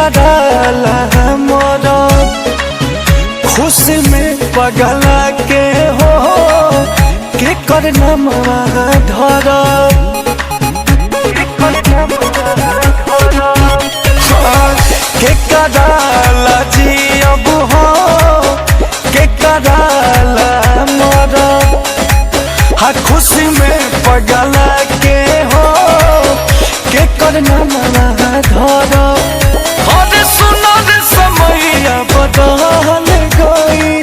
कराला मोरा खुशी में पगला के हो के करना धरा के कराला जी अब हो के कराला मोरा हाँ खुशी में पगला के हो के करना धरा अरे सुना रे समैया बदल गई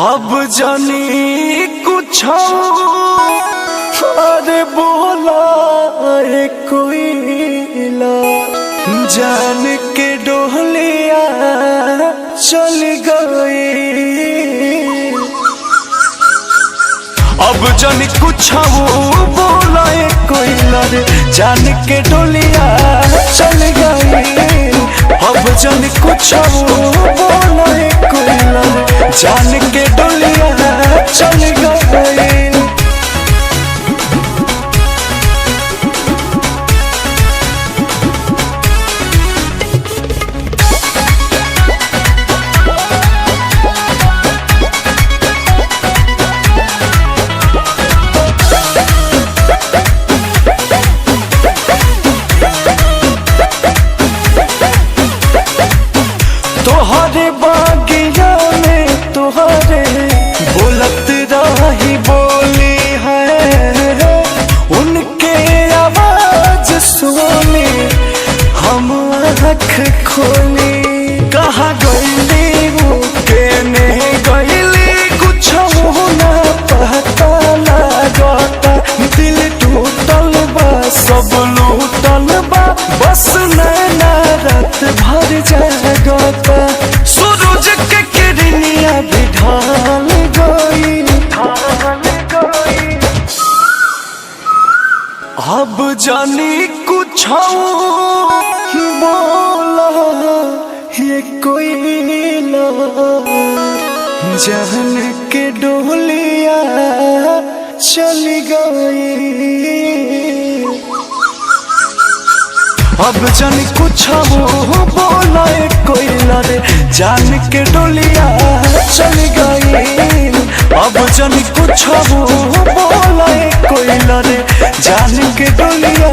अब जानी कुछ अरे बोला कोई जान के डोलिया चल गई अब जानी कुछ बोला कोई रे जान के डोलिया चल गई अब जानी कुछ बोला कोई रे जान के डोलिया चल गई तोहरे बागिया में तोहरे बोलत रही बोली है उनके आवाज सुनी हम आँख खोली कहाँ गईली वो केने गईली कुछ ना पता लागता दिल टूटल बा सब लूटल बा बस नैना रात भर जागता सूरज के किरनिया भी ढल गई अब जानी कुछ बोला ये कोई जान के डोलिया चल गई अब जानी कुछ बोला कोई रे जान के डोलिया चल गई अब जानी कुछ बोला कोई रे जान के डोलिया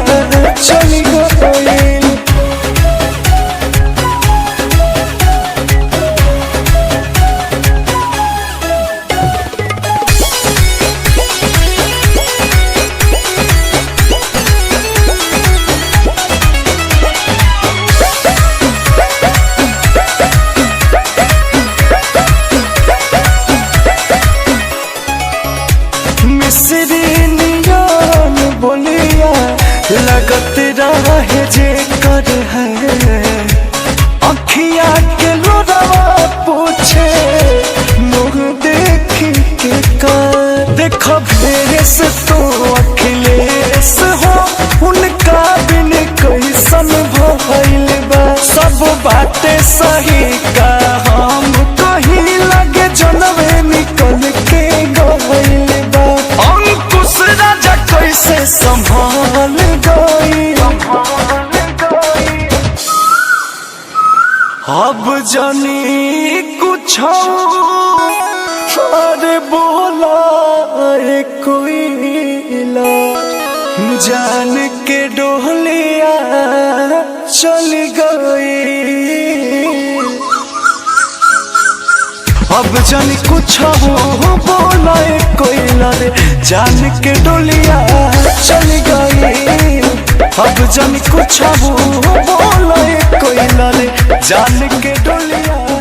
चल गई बोलिया लगत रहे जे कर है अखिया के लोरवा पूछे मुँह देखी के कर देख भेस तो अखिलेश हो उनका बिन कैसन भइल बा सब बातें सही का हम कहीं लगे जनवे निकल के गइल बा अंकुश राजा कैसे संभाल गई अब जानी कुछ अरे बोला कोई जान के डोलिया चल गई अब जानी कुछ बोला कोई रे जान के डोलिया चल गई अब जानी कुछ बोला कोई रे जान के डोलिया